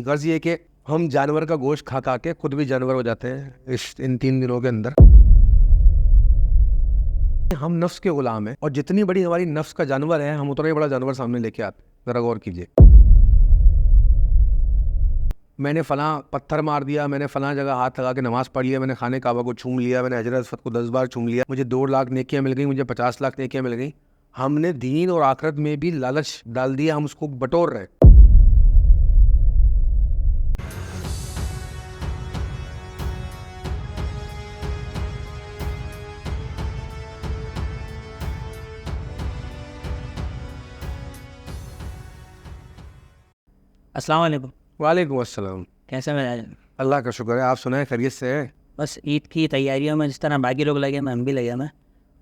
غرض یہ کہ ہم جانور کا گوشت کھا کھا کے خود بھی جانور ہو جاتے ہیں ان 3 دنوں کے اندر. ہم نفس کے غلام ہیں، اور جتنی بڑی ہماری نفس کا جانور ہے ہم اتنا ہی بڑا جانور سامنے لے کے آتے ہیں. ذرا غور کیجیے، میں نے فلاں پتھر مار دیا، میں نے فلاں جگہ ہاتھ لگا کے نماز پڑھ لیا، میں نے خانہ کعبہ کو چھوم لیا، میں نے حجر اسود کو 10 بار چھوم لیا، مجھے 2 لاکھ نیکیاں مل گئیں، مجھے 50 لاکھ نیکیاں مل گئیں. ہم نے دین اور آخرت میں بھی لالچ ڈال دیا، ہم اس کو بٹور رہے ہیں. السلام علیکم. وعلیکم السلام. کیسے مزاج؟ اللہ کا شکر ہے، آپ سنائیں خیریت سے ہے؟ بس عید کی تیاریوں میں جس طرح باقی لوگ لگے میں ہم بھی لگے میں،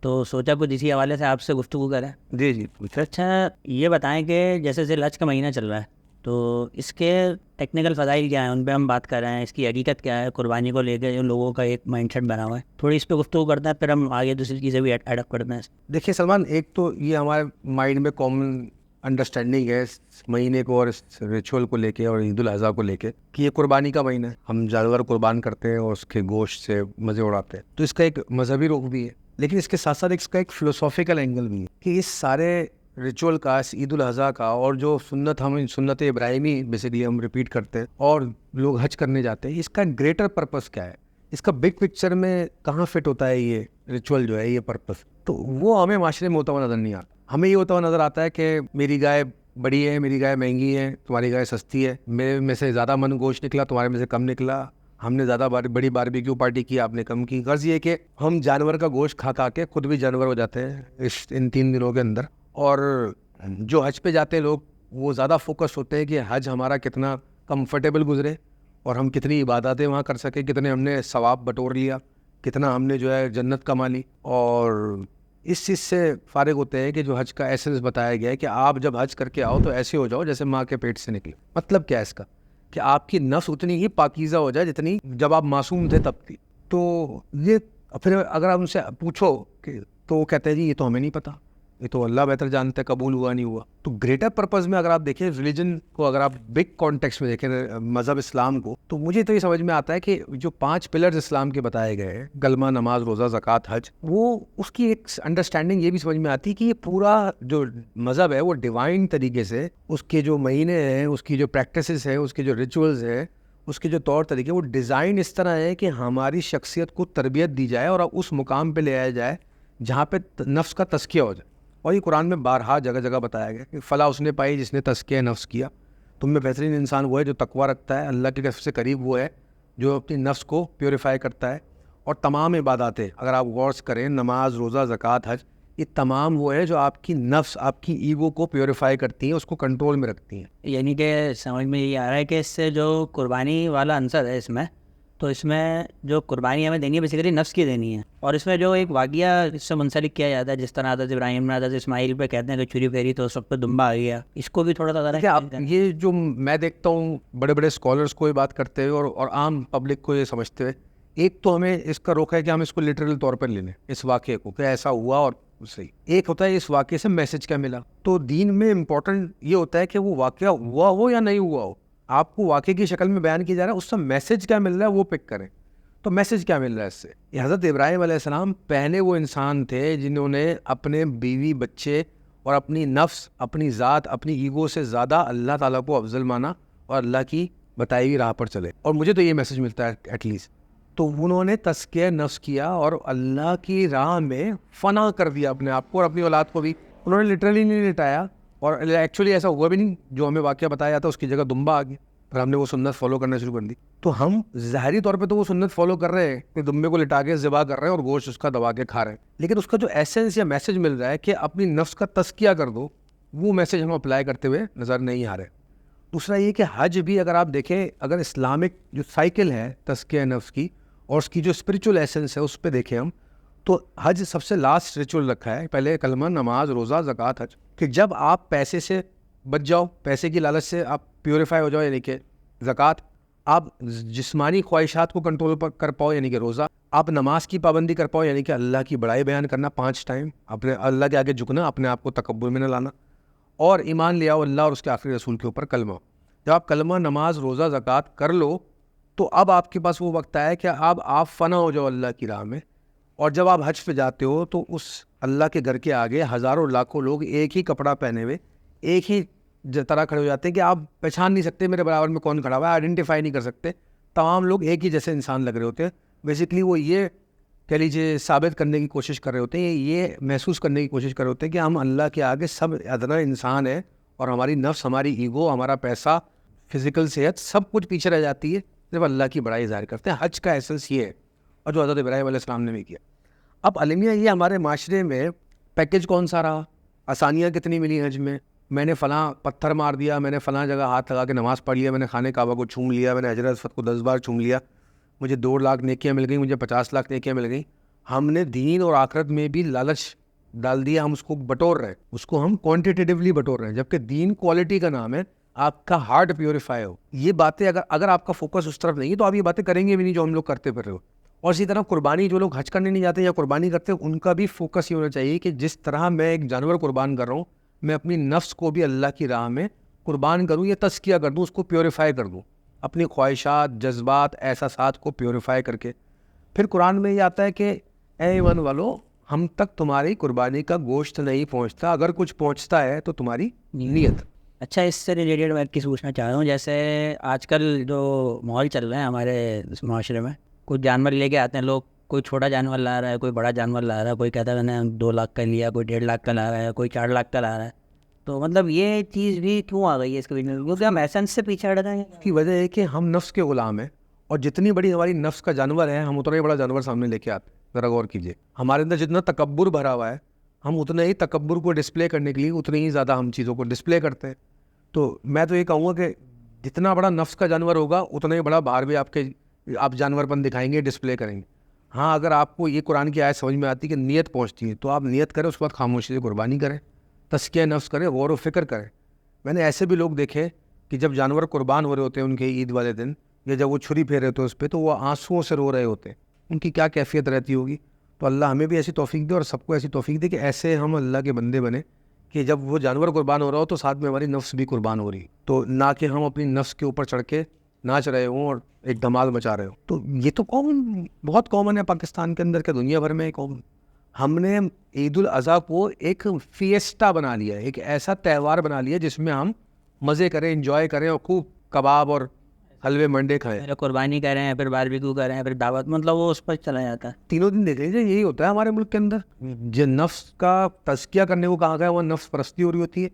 تو سوچا کچھ اسی حوالے سے آپ سے گفتگو کریں. جی جی. اچھا یہ بتائیں کہ جیسے ذی الحج کا مہینہ چل رہا ہے تو اس کے ٹیکنیکل فضائل کیا ہیں، ان پہ ہم بات کر رہے ہیں. اس کی حقیقت کیا ہے قربانی کو لے کے جو لوگوں کا ایک مائنڈ سیٹ بنا ہوا ہے، تھوڑی اس پہ گفتگو کرتے ہیں، پھر ہم آگے دوسری چیزیں بھی ایڈ اپ کرتے ہیں. دیکھیے سلمان، ایک تو یہ ہمارے مائنڈ میں کامن انڈرسٹینڈنگ ہے اس مہینے کو اور اس ریچول کو لے کے اور عید الاضحیٰ کو لے کے کہ یہ قربانی کا مہینہ ہے، ہم جانور قربان کرتے ہیں اور اس کے گوشت سے مزے اڑاتے ہیں. تو اس کا ایک مذہبی رخ بھی ہے، لیکن اس کے ساتھ ساتھ اس کا ایک فلسافیکل اینگل بھی ہے کہ اس سارے ریچول کا، اس عید الاضحیٰ کا، اور جو ہم سنت ابراہیمی بیسیکلی ہم ریپیٹ کرتے ہیں اور لوگ حج کرنے جاتے ہیں، اس کا گریٹر پرپس کیا ہے، اس کا بگ پکچر میں کہاں فٹ ہوتا ہے یہ ریچول جو ہے، یہ پرپس. تو وہ ہمیں معاشرے میں ہوتا ہوا نظر نہیں آتا. ہمیں یہ ہوتا ہوا نظر آتا ہے کہ میری گائے بڑی ہے، میری گائے مہنگی ہے، تمہاری گائے سستی ہے، میرے میں سے زیادہ من گوشت نکلا، تمہارے میں سے کم نکلا، ہم نے زیادہ بڑی باربیکیو پارٹی کی، آپ نے کم کی. غرض یہ کہ ہم جانور کا گوشت کھا کھا کے خود بھی جانور ہو جاتے ہیں ان 3 دنوں کے اندر. اور جو حج پہ جاتے ہیں لوگ وہ زیادہ فوکس ہوتے ہیں کہ حج ہمارا کتنا کمفرٹیبل گزرے اور ہم کتنی عباداتیں وہاں کر سکیں، کتنے ہم نے ثواب بٹور لیا، کتنا ہم نے جو ہے جنت کما لی. اور اس چیز سے فارغ ہوتے ہیں کہ جو حج کا ایسنس بتایا گیا ہے کہ آپ جب حج کر کے آؤ تو ایسے ہو جاؤ جیسے ماں کے پیٹ سے نکلے. مطلب کیا ہے اس کا؟ کہ آپ کی نفس اتنی ہی پاکیزہ ہو جائے جتنی جب آپ معصوم تھے تب تھی. تو یہ پھر اگر آپ ان سے پوچھو کہ تو وہ کہتے ہیں جی یہ تو ہمیں نہیں پتہ، یہ تو اللہ بہتر جانتا ہے قبول ہوا نہیں ہوا. تو گریٹر پرپز میں اگر آپ دیکھیں ریلیجن کو، اگر آپ بگ کانٹیکسٹ میں دیکھیں مذہب اسلام کو، تو مجھے تو یہ سمجھ میں آتا ہے کہ جو 5 پلرز اسلام کے بتائے گئے ہیں، کلمہ، نماز، روزہ، زکوٰۃ، حج، وہ اس کی ایک انڈرسٹینڈنگ یہ بھی سمجھ میں آتی ہے کہ یہ پورا جو مذہب ہے وہ ڈیوائن طریقے سے اس کے جو مہینے ہیں، اس کی جو پریکٹسز ہیں، اس کے جو ریچولز ہیں، اس کے جو طور طریقے، وہ ڈیزائن اس طرح ہے کہ ہماری شخصیت کو تربیت دی جائے اور اس مقام پہ لے آیا جائے جہاں پہ نفس کا تزکیہ ہو جائے. اور یہ قرآن میں بارہا جگہ جگہ بتایا گیا کہ فلاح اس نے پائی جس نے تزکیہ نفس کیا. تم میں بہترین انسان وہ ہے جو تقویٰ رکھتا ہے، اللہ کے سب سے قریب وہ ہے جو اپنی نفس کو پیوریفائی کرتا ہے. اور تمام عباداتیں اگر آپ غور سے کریں، نماز، روزہ، زکوٰۃ، حج، یہ تمام وہ ہے جو آپ کی نفس، آپ کی ایگو کو پیوریفائی کرتی ہیں، اس کو کنٹرول میں رکھتی ہیں. یعنی کہ سمجھ میں یہ آ رہا ہے کہ اس سے جو قربانی والا عنصر ہے اس میں، تو اس میں جو قربانی ہمیں دینی ہے بیسیکلی نفس کی دینی ہے. اور اس میں جو ایک واقعہ اس سے منسلک کیا جاتا ہے، جس طرح حضرت ابراہیم نے حضرت اسماعیل پہ کہتے ہیں کہ چھری پھیری تو اس وقت پہ دمبا آ گیا، اس کو بھی تھوڑا سا یہ جو میں دیکھتا ہوں بڑے بڑے اسکالرس کو یہ بات کرتے ہوئے اور عام پبلک کو یہ سمجھتے ہوئے، ایک تو ہمیں اس کا رخ ہے کہ ہم اس کو لٹرل طور پر لے لیں اس واقعے کو کہ ایسا ہوا اور صحیح. ایک ہوتا ہے اس واقعے سے میسج کیا ملا. تو دین میں امپورٹنٹ یہ ہوتا ہے کہ وہ واقعہ ہوا ہو یا نہیں ہوا ہو، آپ کو واقعے کی شکل میں بیان کیا جا رہا ہے، اس سے میسج کیا مل رہا ہے وہ پک کریں. تو میسج کیا مل رہا ہے اس سے؟ یہ حضرت ابراہیم علیہ السلام پہلے وہ انسان تھے جنہوں نے اپنے بیوی، بچے اور اپنی نفس، اپنی ذات، اپنی ایگو سے زیادہ اللہ تعالیٰ کو افضل مانا اور اللہ کی بتائی ہوئی راہ پر چلے. اور مجھے تو یہ میسج ملتا ہے ایٹ لیسٹ. تو انہوں نے تزکیہ نفس کیا اور اللہ کی راہ میں فنا کر دیا اپنے آپ کو اور اپنی اولاد کو بھی. انہوں نے لٹرلی نہیں لٹایا، اور ایکچولی ایسا ہوا بھی نہیں. جو ہمیں واقعہ بتایا جاتا ہے اس کی جگہ دمبا آ گیا، پھر ہم نے وہ سنت فالو کرنا شروع کر دی. تو ہم ظاہری طور پہ تو وہ سنت فالو کر رہے ہیں کہ دمبے کو لٹا کے ذبح کر رہے ہیں اور گوشت اس کا دبا کے کھا رہے ہیں، لیکن اس کا جو ایسنس یا میسج مل رہا ہے کہ اپنی نفس کا تزکیہ کر دو، وہ میسج ہم اپلائی کرتے ہوئے نظر نہیں آ رہے. دوسرا یہ کہ حج بھی اگر آپ دیکھیں، اگر اسلامک جو سائیکل ہے تزکیہ نفس کی اور اس کی جو اسپریچول ایسنس ہے اس پہ دیکھیں ہم، تو حج سب سے لاسٹ ریچول رکھا ہے. پہلے کلمہ، نماز، روزہ، زکوٰۃ، حج. کہ جب آپ پیسے سے بچ جاؤ، پیسے کی لالچ سے آپ پیوریفائی ہو جاؤ، یعنی کہ زکوٰۃ، آپ جسمانی خواہشات کو کنٹرول کر پاؤ یعنی کہ روزہ، آپ نماز کی پابندی کر پاؤ یعنی کہ اللہ کی بڑائی بیان کرنا 5 ٹائم، اپنے اللہ کے آگے جھکنا، اپنے آپ کو تکبر میں نہ لانا، اور ایمان لے آؤ اللہ اور اس کے آخری رسول کے اوپر، کلمہ. جب آپ کلمہ نماز روزہ زکوٰۃ کر لو تو اب آپ کے پاس وہ وقت آیا کہ اب آپ فنا ہو جاؤ اللہ کی راہ میں. اور جب آپ حج پہ جاتے ہو تو اس اللہ کے گھر کے آگے ہزاروں لاکھوں لوگ ایک ہی کپڑا پہنے ہوئے ایک ہی طرح کھڑے ہو جاتے ہیں کہ آپ پہچان نہیں سکتے میرے برابر میں کون کھڑا ہوا ہے, آئیڈینٹیفائی نہیں کر سکتے. تمام لوگ ایک ہی جیسے انسان لگ رہے ہوتے ہیں. بیسکلی وہ یہ کہہ لیجیے ثابت کرنے کی کوشش کر رہے ہوتے ہیں, یہ محسوس کرنے کی کوشش کر رہے ہوتے ہیں کہ ہم اللہ کے آگے سب ادنا انسان ہیں اور ہماری نفس, ہماری ایگو, ہمارا پیسہ, فزیکل صحت سب کچھ پیچھے رہ جاتی ہے, صرف اللہ کی بڑائی ظاہر کرتے ہیں. حج کا ایسنس یہ ہے, اور جو حضرت ابراہیم علیہ السلام نے بھی کیا. اب المیہ یہ ہمارے معاشرے میں پیکیج کون سا رہا, آسانیاں کتنی ملی حج میں نے فلاں پتھر مار دیا, میں نے فلاں جگہ ہاتھ لگا کے نماز پڑھ لیا, میں نے خانہ کعبہ کو چھوم لیا, میں نے حجر اسود کو 10 بار چھوم لیا, مجھے 2 لاکھ نیکیاں مل گئیں, مجھے 50 لاکھ نیکیاں مل گئیں. ہم نے دین اور آخرت میں بھی لالچ ڈال دیا, ہم اس کو بٹور رہے ہیں, اس کو ہم کوانٹیٹیولی بٹور رہے ہیں, جبکہ دین کوالٹی کا نام ہے. آپ کا ہارٹ پیوریفائی ہو, یہ باتیں اگر آپ کا فوکس اس طرف نہیں ہے تو آپ یہ باتیں کریں گے بھی نہیں جو ہم لوگ کرتے پھر رہے ہو. اور اسی طرح قربانی, جو لوگ حج کرنے نہیں جاتے یا قربانی کرتے ہیں, ان کا بھی فوکس یہ ہونا چاہیے کہ جس طرح میں ایک جانور قربان کر رہا ہوں, میں اپنی نفس کو بھی اللہ کی راہ میں قربان کروں, یا تزکیہ کر دوں, اس کو پیوریفائی کر دوں, اپنی خواہشات, جذبات, احساسات کو پیوریفائی کر کے. پھر قرآن میں یہ آتا ہے کہ اے ایمان والو, ہم تک تمہاری قربانی کا گوشت نہیں پہنچتا, اگر کچھ پہنچتا ہے تو تمہاری نیت. اچھا, اس سے ریلیٹڈ میں کچھ پوچھنا چاہ رہا ہوں. جیسے آج کل جو ماحول چل رہا ہے ہمارے معاشرے میں, کچھ جانور لے کے آتے ہیں لوگ, کوئی چھوٹا جانور لا رہا ہے, کوئی بڑا جانور لا رہا ہے, کوئی کہتا ہے میں نے 2 لاکھ کا لیا, کوئی 1.5 لاکھ کا لا رہا ہے, کوئی 4 لاکھ کا لا رہا ہے. تو مطلب یہ چیز بھی کیوں آ گئی ہے اس کے بزنس, کیونکہ ہم ایسنس سے پیچھے ہٹ رہے ہیں. اس کی وجہ ہے کہ ہم نفس کے غلام ہیں, اور جتنی بڑی ہماری نفس کا جانور ہے, ہم اتنا ہی بڑا جانور سامنے لے کے آتے ہیں. ذرا غور کیجیے, ہمارے اندر جتنا تکبر بھرا ہوا ہے, ہم اتنا ہی تکبر کو ڈسپلے کرنے کے لیے اتنی ہی زیادہ ہم چیزوں کو ڈسپلے کرتے ہیں. تو میں تو یہ کہوں گا کہ جتنا بڑا نفس کا جانور ہوگا اتنا ہی بڑا باہر بھی آپ جانور پن دکھائیں گے, ڈسپلے کریں گے. ہاں, اگر آپ کو یہ قرآن کی آیت سمجھ میں آتی ہے کہ نیت پہنچتی ہے, تو آپ نیت کریں, اس کے بعد خاموشی سے قربانی کریں, تزکیہ نفس کریں, غور و فکر کریں. میں نے ایسے بھی لوگ دیکھے کہ جب جانور قربان ہو رہے ہوتے ہیں ان کے عید والے دن, یا جب وہ چھری پھیر رہے ہوتے ہیں اس پہ, تو وہ آنسوؤں سے رو رہے ہوتے ہیں. ان کی کیا کیفیت رہتی ہوگی. تو اللہ ہمیں بھی ایسی توفیق دے اور سب کو ایسی توفیق دے کہ ایسے ہم اللہ کے بندے بنے کہ جب وہ جانور قربان ہو رہا ہو تو ساتھ میں ہماری نفس بھی قربان ہو رہی, تو نہ کہ ہم اپنی نفس کے اوپر چڑھ کے ناچ رہے ہوں اور ایک دھمال مچا رہے ہوں. تو یہ تو بہت کامن ہے پاکستان کے اندر, کہ دنیا بھر میں کامن. ہم نے عید الاضحیٰ کو ایک فیسٹا بنا لیا ہے, ایک ایسا تہوار بنا لیا جس میں ہم مزے کریں, انجوائے کریں, اور خوب کباب اور حلوے منڈے کھائیں. پہلے قربانی کر رہے ہیں, پھر باربیکیو کر رہے ہیں, پھر دعوت, مطلب وہ اس پر چلا جاتا ہے. 3 دن دیکھ لیجیے, یہی ہوتا ہے ہمارے ملک کے اندر. جو نفس کا تزکیہ کرنے کو کہا گیا ہے وہ نفس پرستی ہو رہی ہوتی ہے.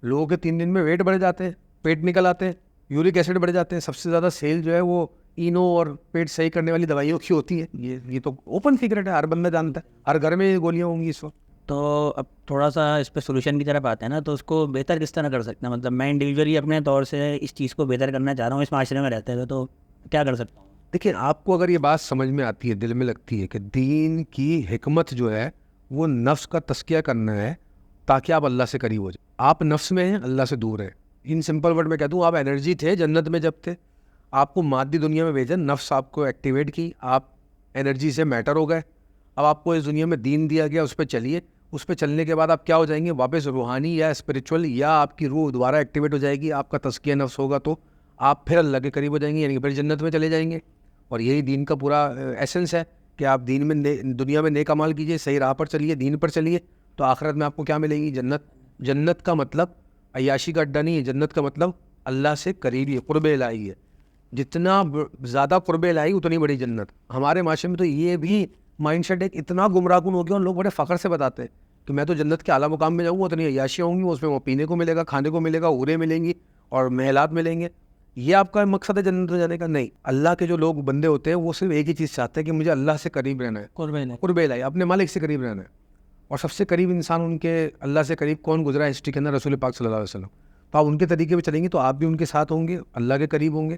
لوگوں کے 3 دن میں ویٹ بڑھ جاتے ہیں, پیٹ نکل آتے ہیں, یورک ایسڈ بڑھ جاتے ہیں. سب سے زیادہ سیل جو ہے وہ اینو اور پیٹ صحیح کرنے والی دوائیوں کی ہوتی ہے. یہ تو اوپن سیکرٹ ہے, ہر بندہ جانتا ہے, ہر گھر میں یہ گولیاں ہوں گی اس وقت. تو اب تھوڑا سا اس پہ سولوشن کی طرف آتے ہیں نا, تو اس کو بہتر کس طرح کر سکتے ہیں. مطلب میں انڈیویجولی اپنے طور سے اس چیز کو بہتر کرنا چاہ رہا ہوں, اس معاشرے میں رہتے ہوئے, تو کیا کر سکتا ہوں. دیکھیں, آپ کو اگر یہ بات سمجھ میں آتی ہے, دل میں لگتی ہے کہ دین کی حکمت جو ہے وہ نفس کا تزکیہ کرنا ہے تاکہ آپ اللہ سے قریب ہو جائیں. آپ نفس میں ہیں, اللہ سے دور ہیں. ان سمپل ورڈ میں کہہ دوں, آپ انرجی تھے جنت میں جب تھے, آپ کو مادی دنیا میں بھیجا, نفس آپ کو ایکٹیویٹ کی, آپ انرجی سے میٹر ہو گئے. اب آپ کو اس دنیا میں دین دیا گیا, اس پہ چلیے. اس پہ چلنے کے بعد آپ کیا ہو جائیں گے, واپس روحانی یا اسپریچول, یا آپ کی روح دوبارہ ایکٹیویٹ ہو جائے گی, آپ کا تزکیہ نفس ہوگا, تو آپ پھر اللہ کے قریب ہو جائیں گے, یعنی کہ پھر جنت میں چلے جائیں گے. اور یہی دین کا پورا ایسنس ہے کہ آپ دین میں دنیا میں نیک عمل کیجیے, صحیح راہ پر چلیے, دین پر چلیے, تو آخرت میں آپ کو کیا ملے گی, جنت. جنت کا مطلب عیاشی کا اڈا نہیں ہے, جنت کا مطلب اللہ سے قریبی ہے, قرب الہی ہے. جتنا زیادہ قرب الہی اتنی بڑی جنت. ہمارے معاشرے میں تو یہ بھی مائنڈ سیٹ ایک اتنا گمراہ کن ہو گیا, اور لوگ بڑے فخر سے بتاتے ہیں کہ میں تو جنت کے اعلیٰ مقام میں جاؤں گا, اتنی عیاشیاں ہوں گی, اس میں وہ پینے کو ملے گا, کھانے کو ملے گا, حوریں ملیں گی اور محلات ملیں گے. یہ آپ کا مقصد ہے جنت میں جانے کا؟ نہیں. اللہ کے جو لوگ بندے ہوتے ہیں وہ صرف ایک ہی چیز چاہتے ہیں کہ مجھے اللہ سے قریب رہنا ہے, قرب الہی, اپنے مالک سے قریب رہنا ہے. اور سب سے قریب انسان ان کے اللہ سے قریب کون گزرا ہے ہسٹری کے اندر؟ رسول پاک صلی اللہ علیہ وسلم. تو آپ ان کے طریقے پہ چلیں گے تو آپ بھی ان کے ساتھ ہوں گے, اللہ کے قریب ہوں گے.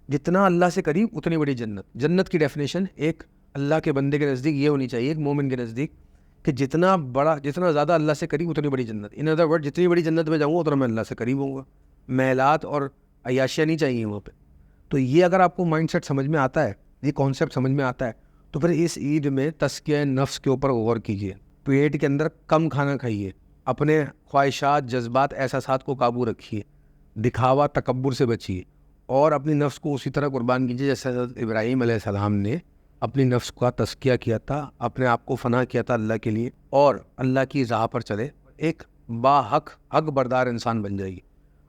جتنا اللہ سے قریب اتنی بڑی جنت. جنت کی ڈیفینیشن ایک اللہ کے بندے کے نزدیک یہ ہونی چاہیے, ایک مومن کے نزدیک, کہ جتنا زیادہ اللہ سے قریب اتنی بڑی جنت. ان ادر ورڈ, جتنی بڑی جنت میں جاؤں گا اتنا میں اللہ سے قریب ہوں گا. محلات اور عیاشیاں نہیں چاہیے وہاں پہ. تو یہ اگر آپ کو مائنڈ سیٹ سمجھ میں آتا ہے, یہ کانسیپٹ سمجھ میں آتا ہے, تو پھر اس عید میں تزکیہ نفس کے اوپر غور کیجیے. پیٹ کے اندر کم کھانا کھائیے, اپنے خواہشات, جذبات, احساسات کو قابو رکھیے, دکھاوا تکبر سے بچیے اور اپنی نفس کو اسی طرح قربان کیجیے جیسے حضرت ابراہیم علیہ السلام نے اپنی نفس کا تزکیہ کیا تھا, اپنے آپ کو فنا کیا تھا اللہ کے لیے, اور اللہ کی راہ پر چلے, ایک حق بردار انسان بن جائے گی.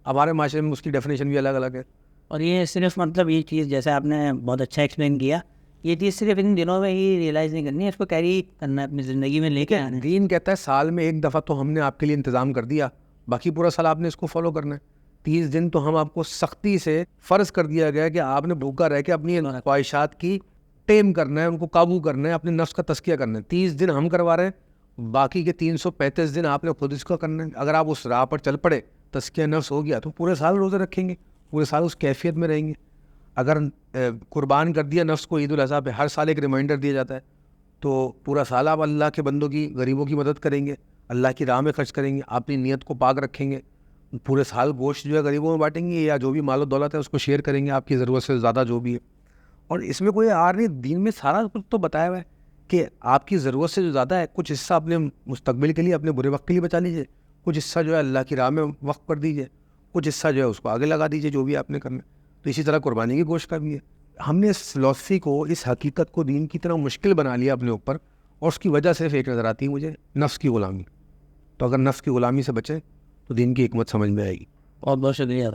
ہمارے معاشرے میں اس کی ڈیفینیشن بھی الگ الگ ہے. اور یہ صرف مطلب یہ چیز جیسے آپ نے بہت اچھا ایکسپلین کیا, یہ چیز صرف ان دنوں میں ہی ریئلائز نہیں کرنی ہے, اس کو کیری کرنا ہے اپنی زندگی میں لے کے آنا ہے. دین کہتا ہے سال میں ایک دفعہ تو ہم نے آپ کے لیے انتظام کر دیا, باقی پورا سال آپ نے اس کو فالو کرنا ہے. 30 دن تو ہم آپ کو سختی سے فرض کر دیا گیا کہ آپ نے بھوکا رہ کے اپنی خواہشات کی ٹیم کرنا ہے, ان کو قابو کرنا ہے, اپنے نفس کا تزکیہ کرنا ہے. 30 دن ہم کروا رہے ہیں, باقی کے 335 دن آپ نے خود اس کا کرنا ہے. اگر آپ اس راہ پر چل پڑے, تزکیہ نفس ہو گیا, تو پورے سال روزے رکھیں گے, پورے سال اس کیفیت میں رہیں گے. اگر قربان کر دیا نفس کو عید الاضحیٰ پہ, ہر سال ایک ریمائنڈر دیا جاتا ہے, تو پورا سال آپ اللہ کے بندوں کی, غریبوں کی مدد کریں گے, اللہ کی راہ میں خرچ کریں گے, اپنی نیت کو پاک رکھیں گے, پورے سال گوشت جو ہے غریبوں میں بانٹیں گے, یا جو بھی مال و دولت ہے اس کو شیئر کریں گے, آپ کی ضرورت سے زیادہ جو بھی ہے. اور اس میں کوئی آر نہیں, دین میں سارا کچھ تو بتایا ہوا ہے کہ آپ کی ضرورت سے جو زیادہ ہے, کچھ حصہ اپنے مستقبل کے لیے, اپنے برے وقت کے لیے بچا لیجیے, کچھ حصہ جو ہے اللہ کی راہ میں وقف کر دیجیے, کچھ حصہ جو ہے اس کو آگے لگا دیجیے, جو بھی آپ نے کرنا ہے. تو اسی طرح قربانی کی گوشت کا بھی ہے. ہم نے اس فلاسفی کو, اس حقیقت کو دین کی طرح مشکل بنا لیا اپنے اوپر, اور اس کی وجہ صرف ایک نظر آتی ہے مجھے, نفس کی غلامی. تو اگر نفس کی غلامی سے بچیں تو دین کی حکمت سمجھ میں آئے گی. بہت بہت شکریہ.